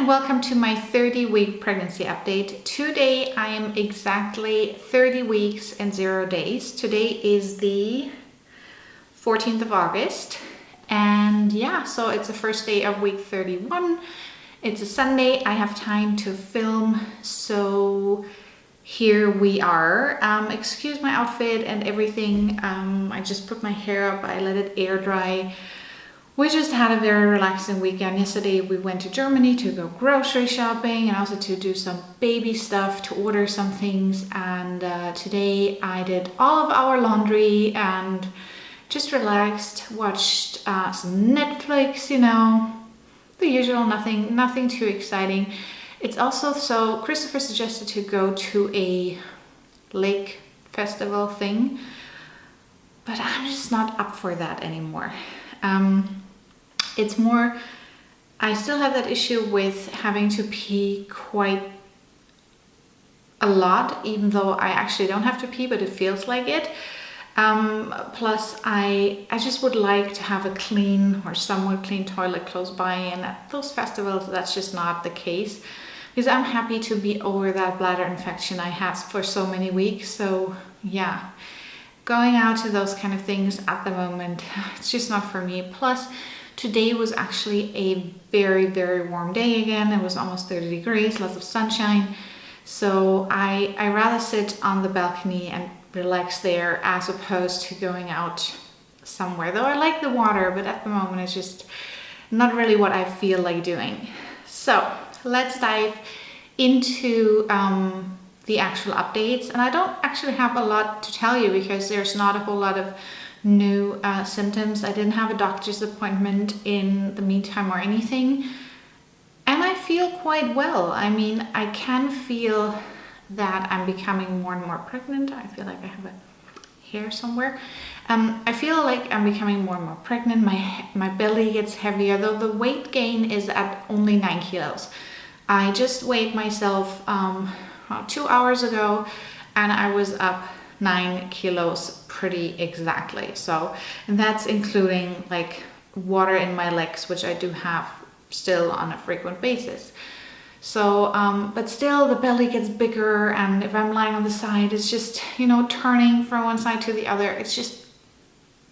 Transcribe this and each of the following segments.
and welcome to my 30-week pregnancy update. Today I am exactly 30 weeks and 0 days. Today is the 14th of August and yeah, so it's the first day of week 31. It's a Sunday. I have time to film, so here we are. Excuse my outfit and everything. I just put my hair up, I let it air dry. We just had a very relaxing weekend. Yesterday we went to Germany to go grocery shopping and also to do some baby stuff, to order some things. And today I did all of our laundry and just relaxed, watched some Netflix, you know, the usual, nothing too exciting. It's also, so Christopher suggested to go to a lake festival thing, but I'm just not up for that anymore. It's more, I still have that issue with having to pee quite a lot, even though I actually don't have to pee, but it feels like it. Plus I just would like to have a clean or somewhat clean toilet close by, and at those festivals that's just not the case, because I'm happy to be over that bladder infection I had for so many weeks. So yeah, going out to those kind of things at the moment, it's just not for me. Plus today was actually a very warm day again. It was almost 30 degrees, lots of sunshine. So I rather sit on the balcony and relax there as opposed to going out somewhere. Though I like the water, but at the moment it's just not really what I feel like doing. So let's dive into the actual updates. And I don't actually have a lot to tell you because there's not a whole lot of new symptoms. I didn't have a doctor's appointment in the meantime or anything, and I feel quite well. I mean, I can feel that I'm becoming more and more pregnant. I feel like I have a hair somewhere. I feel like I'm becoming more and more pregnant. My belly gets heavier, though the weight gain is at only 9 kilos. I just weighed myself about 2 hours ago and I was up 9 kilos pretty exactly. So, and that's including like water in my legs, which I do have still on a frequent basis. So, but still the belly gets bigger, and if I'm lying on the side, it's just, you know, turning from one side to the other. It's just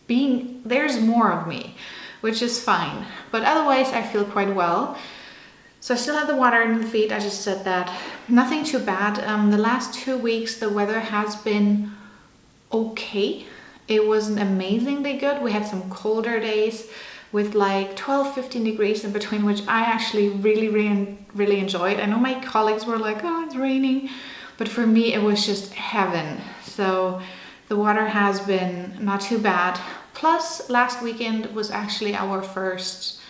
being, there's more of me, which is fine. But otherwise I feel quite well. So I still have the water in the feet, I just said that. Nothing too bad. The last 2 weeks the weather has been okay. It wasn't amazingly good. We had some colder days with like 12-15 degrees in between, which I actually really enjoyed. I know my colleagues were like, oh, it's raining, but for me it was just heaven. So the water has been not too bad. Plus last weekend was actually our first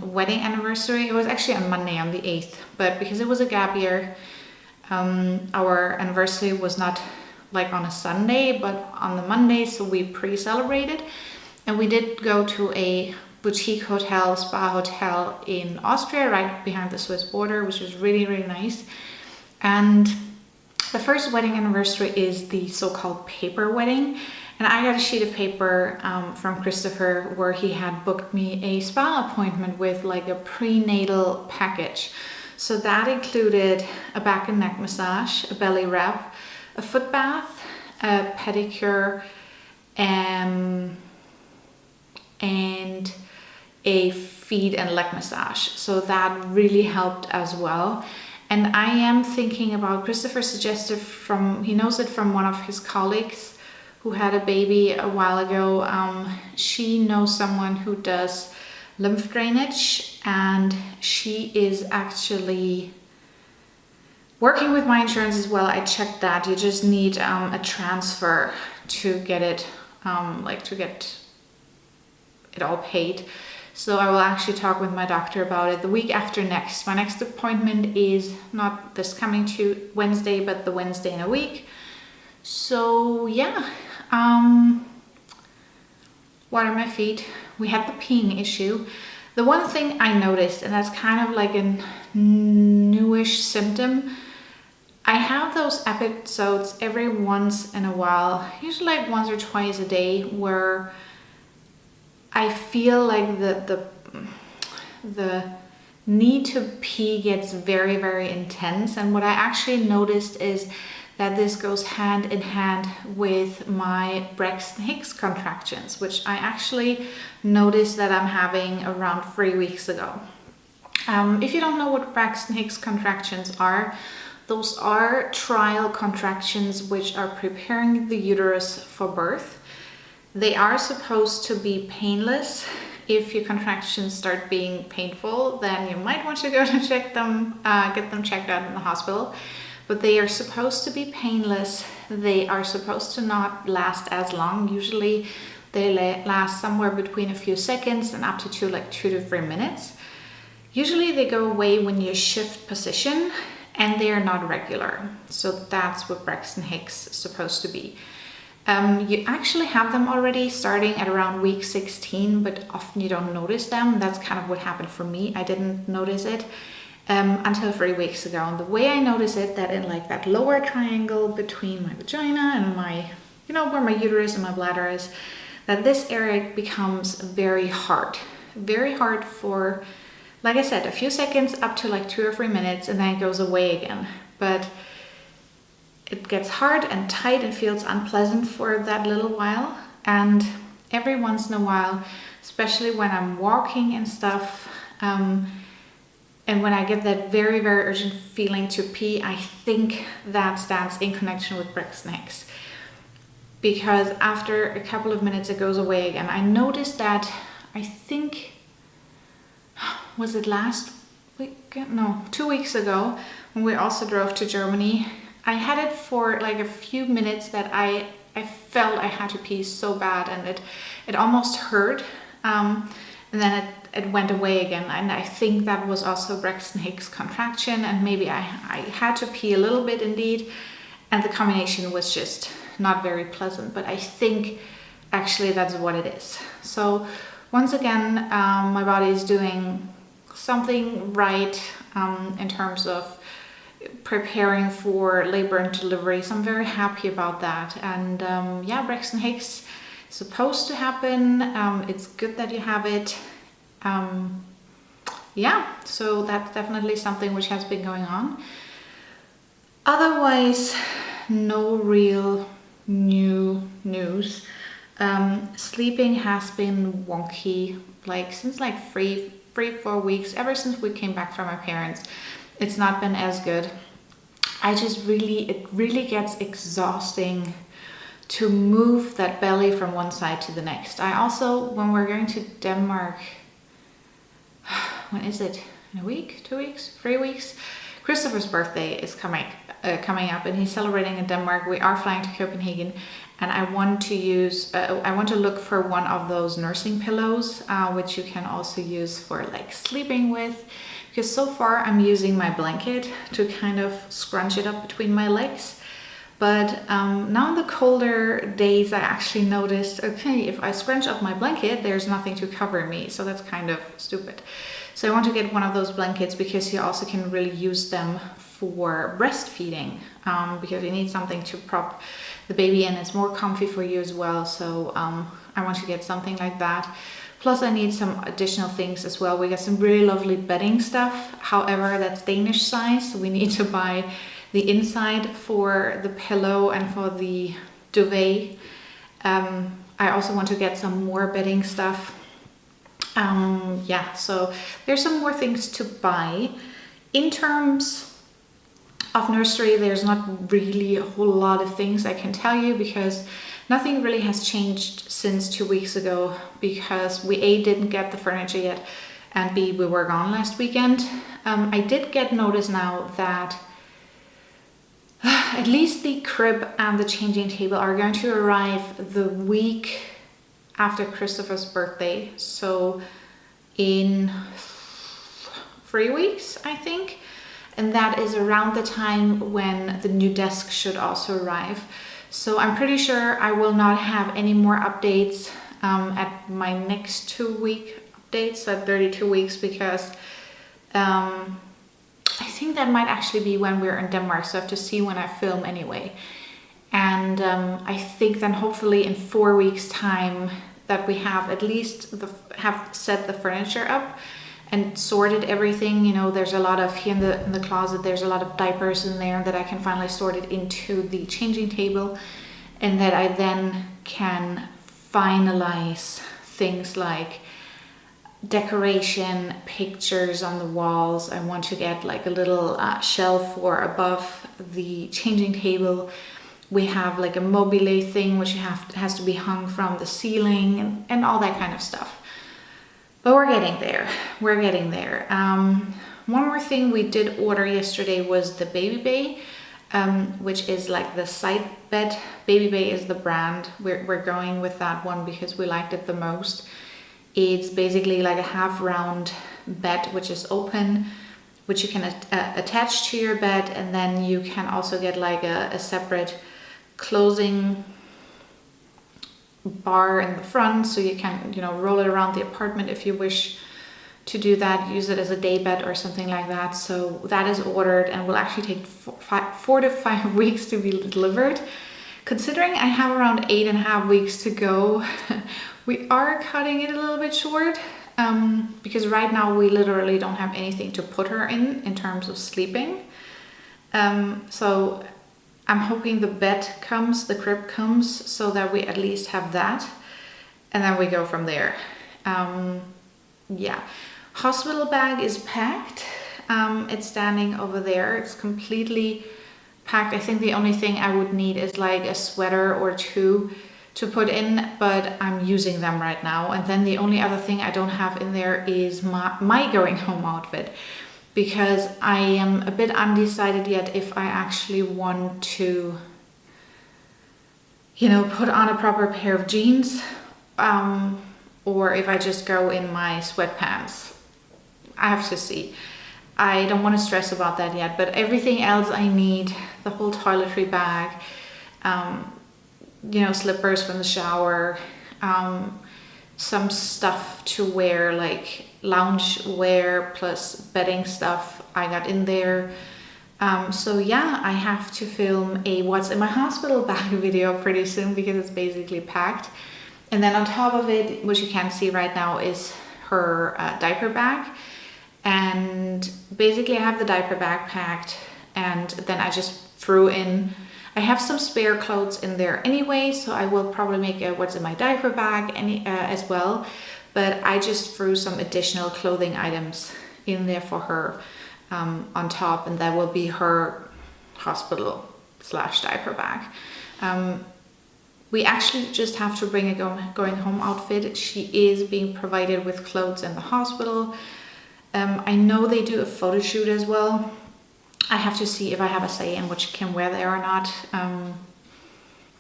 wedding anniversary. It was actually on Monday, on the 8th, but because it was a gap year, our anniversary was not like on a Sunday, but on the Monday, so we pre-celebrated. And we did go to a boutique hotel, spa hotel in Austria, right behind the Swiss border, which was really nice. And the first wedding anniversary is the so-called paper wedding. And I got a sheet of paper from Christopher where he had booked me a spa appointment with like a prenatal package. So that included a back and neck massage, a belly wrap, a foot bath, a pedicure, and a feet and leg massage. So that really helped as well. And I am thinking about, Christopher suggested he knows it from one of his colleagues who had a baby a while ago. She knows someone who does lymph drainage, and she is actually working with my insurance as well. I checked that. You just need a transfer to get it, to get it all paid. So I will actually talk with my doctor about it the week after next. My next appointment is not this coming Wednesday, but the Wednesday in a week. So yeah, water my feet. We had the peeing issue. The one thing I noticed, and that's kind of like a newish symptom, I have those episodes every once in a while, usually like once or twice a day, where I feel like the need to pee gets very, very intense. And what I actually noticed is that this goes hand in hand with my Braxton Hicks contractions, which I actually noticed that I'm having around 3 weeks ago. If you don't know what Braxton Hicks contractions are, those are trial contractions which are preparing the uterus for birth. They are supposed to be painless. If your contractions start being painful, then you might want to go to check them, get them checked out in the hospital. But they are supposed to be painless. They are supposed to not last as long. Usually they last somewhere between a few seconds and up to 2 to 3 minutes. Usually they go away when you shift position, and they are not regular. So that's what Braxton Hicks is supposed to be. You actually have them already starting at around week 16, but often you don't notice them. That's kind of what happened for me. I didn't notice it until 3 weeks ago. And the way I notice it, that in like that lower triangle between my vagina and my, where my uterus and my bladder is, that this area becomes very hard for, like I said, a few seconds up to like 2 or 3 minutes, and then it goes away again. But it gets hard and tight and feels unpleasant for that little while. And every once in a while, especially when I'm walking and stuff, and when I get that very, very urgent feeling to pee, I think that stands in connection with Braxton Hicks. Because after a couple of minutes, it goes away again. I noticed that, I think, was it last week? No, 2 weeks ago, when we also drove to Germany. I had it for like a few minutes that I felt I had to pee so bad, and it almost hurt. And then it went away again. And I think that was also Braxton Hicks contraction, and maybe I had to pee a little bit indeed. And the combination was just not very pleasant, but I think actually that's what it is. So once again, my body is doing something right in terms of preparing for labor and delivery, so I'm very happy about that. And Braxton Hicks is supposed to happen. It's good that you have it. So that's definitely something which has been going on. Otherwise, no real new news. Sleeping has been wonky, like since like 3-4 weeks, ever since we came back from my parents. It's not been as good. It really gets exhausting to move that belly from one side to the next. I also, when we're going to Denmark, when is it? In a week, 2 weeks, 3 weeks? Christopher's birthday is coming up, and he's celebrating in Denmark. We are flying to Copenhagen, and I want to look for one of those nursing pillows, which you can also use for like sleeping with. Because so far I'm using my blanket to kind of scrunch it up between my legs. But now in the colder days, I actually noticed, okay, if I scrunch up my blanket, there's nothing to cover me. So that's kind of stupid. So I want to get one of those blankets, because you also can really use them for breastfeeding, because you need something to prop the baby in. It's more comfy for you as well. So I want to get something like that. Plus I need some additional things as well. We got some really lovely bedding stuff. However, that's Danish size. So we need to buy the inside for the pillow and for the duvet. I also want to get some more bedding stuff. So there's some more things to buy. In terms of nursery, there's not really a whole lot of things I can tell you, because nothing really has changed since 2 weeks ago, because we A, didn't get the furniture yet, and B, we were gone last weekend. I did get notice now that at least the crib and the changing table are going to arrive the week after Christopher's birthday. So in 3 weeks, I think. And that is around the time when the new desk should also arrive. So I'm pretty sure I will not have any more updates at my next 2-week updates at 32 weeks, because I think that might actually be when we're in Denmark. So I have to see when I film anyway. And I think then hopefully in 4 weeks time that we have at least have set the furniture up. and sorted everything. You know, there's a lot of, here in the closet, there's a lot of diapers in there that I can finally sort it into the changing table, and that I then can finalize things like decoration, pictures on the walls. I want to get like a little shelf for above the changing table. We have like a mobile thing which has to be hung from the ceiling, and all that kind of stuff. But we're getting there. We're getting there. One more thing we did order yesterday was the Baby Bay, which is like the side bed. Baby Bay is the brand. We're going with that one because we liked it the most. It's basically like a half round bed which is open, which you can attach to your bed, and then you can also get like a separate closing bar in the front, so you can, you know, roll it around the apartment if you wish to do that, use it as a day bed or something like that. So that is ordered and will actually take 4 to 5 weeks to be delivered. Considering I have around 8.5 weeks to go, we are cutting it a little bit short, because right now we literally don't have anything to put her in terms of sleeping. So I'm hoping the bed comes, the crib comes, so that we at least have that, and then we go from there. Yeah, hospital bag is packed. It's standing over there. It's completely packed. I think the only thing I would need is like a sweater or two to put in, but I'm using them right now. And then the only other thing I don't have in there is my going home outfit, because I am a bit undecided yet if I actually want to, you know, put on a proper pair of jeans, or if I just go in my sweatpants. I have to see. I don't want to stress about that yet, but everything else I need, the whole toiletry bag, you know, slippers from the shower, some stuff to wear, like lounge wear plus bedding stuff I got in there. So yeah, I have to film a what's in my hospital bag video pretty soon, because it's basically packed. And then on top of it, which you can't see right now, is her diaper bag. And basically I have the diaper bag packed, and then I just threw in, I have some spare clothes in there anyway, so I will probably make a what's in my diaper bag as well. But I just threw some additional clothing items in there for her on top, and that will be her hospital / diaper bag. We actually just have to bring a going home outfit. She is being provided with clothes in the hospital. I know they do a photo shoot as well. I have to see if I have a say in which can wear there or not.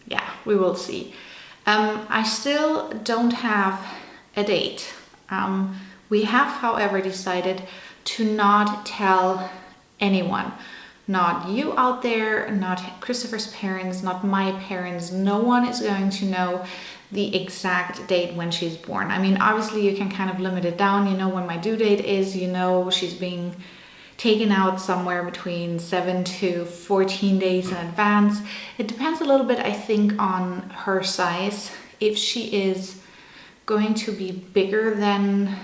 Yeah, we will see. I still don't have a date. We have, however, decided to not tell anyone. Not you out there, not Christopher's parents, not my parents. No one is going to know the exact date when she's born. I mean, obviously you can kind of limit it down. You know when my due date is, you know she's being taken out somewhere between 7 to 14 days in advance. It depends a little bit, I think, on her size. If she is going to be bigger than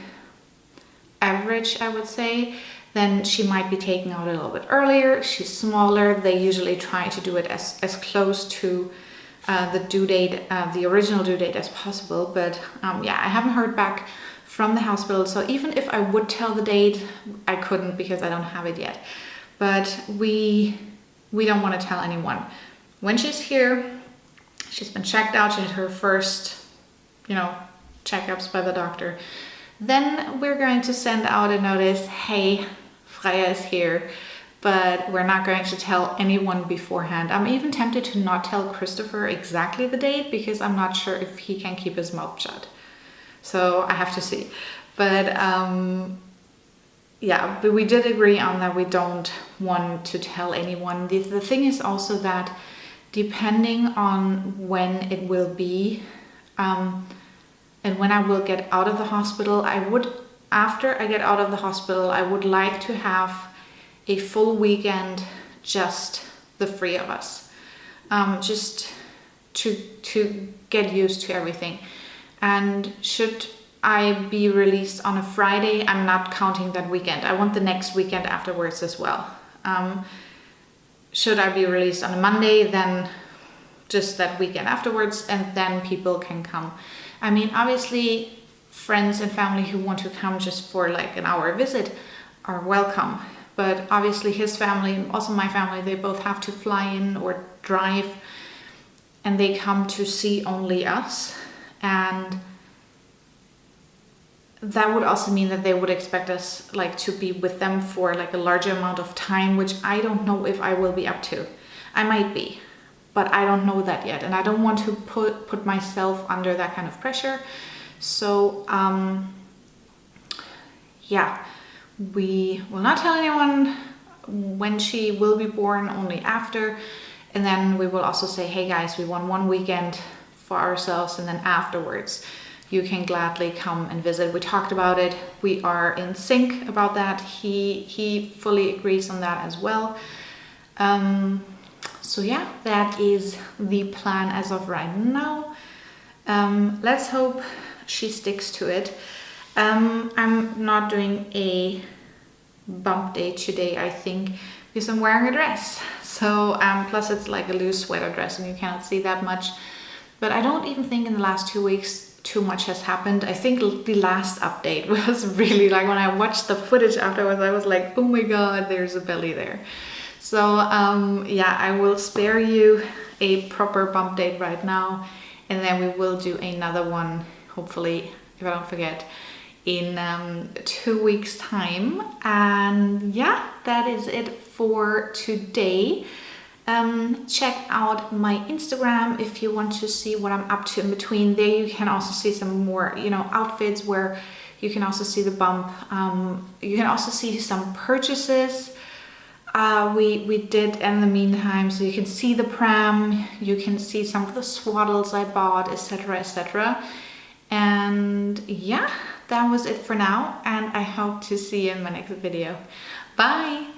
average, I would say, then she might be taken out a little bit earlier. She's smaller. They usually try to do it as close to the due date, the original due date as possible. But yeah, I haven't heard back from the hospital. So even if I would tell the date, I couldn't because I don't have it yet. But we don't want to tell anyone. When she's here, she's been checked out. She had her first, you know, checkups by the doctor. Then we're going to send out a notice, hey, Freya is here, but we're not going to tell anyone beforehand. I'm even tempted to not tell Christopher exactly the date because I'm not sure if he can keep his mouth shut. So I have to see. But yeah, but we did agree on that we don't want to tell anyone. The thing is also that depending on when it will be, and when I will get out of the hospital, after I get out of the hospital, I would like to have a full weekend, just the three of us, just to get used to everything. And should I be released on a Friday, I'm not counting that weekend. I want the next weekend afterwards as well. Should I be released on a Monday, then just that weekend afterwards, and then people can come. I mean, obviously friends and family who want to come just for like an hour visit are welcome, but obviously his family, also my family, they both have to fly in or drive, and they come to see only us, and that would also mean that they would expect us like to be with them for like a larger amount of time, which I don't know if I will be up to. I might be, but I don't know that yet, and I don't want to put myself under that kind of pressure. So yeah, we will not tell anyone when she will be born, only after. And then we will also say, hey guys, we want one weekend for ourselves, and then afterwards you can gladly come and visit. We talked about it. We are in sync about that. He fully agrees on that as well. So yeah, that is the plan as of right now. Let's hope she sticks to it. I'm not doing a bump day today, I think, because I'm wearing a dress. So plus it's like a loose sweater dress and you cannot see that much. But I don't even think in the last 2 weeks too much has happened. I think the last update was really like, when I watched the footage afterwards, I was like, oh my god, there's a belly there. So yeah, I will spare you a proper bump date right now, and then we will do another one, hopefully, if I don't forget, in 2 weeks time. And yeah, that is it for today. Check out my Instagram if you want to see what I'm up to in between. There you can also see some more, you know, outfits where you can also see the bump. You can also see some purchases we did in the meantime, so you can see the pram, you can see some of the swaddles I bought, etc, etc. And yeah, that was it for now, and I hope to see you in my next video. Bye!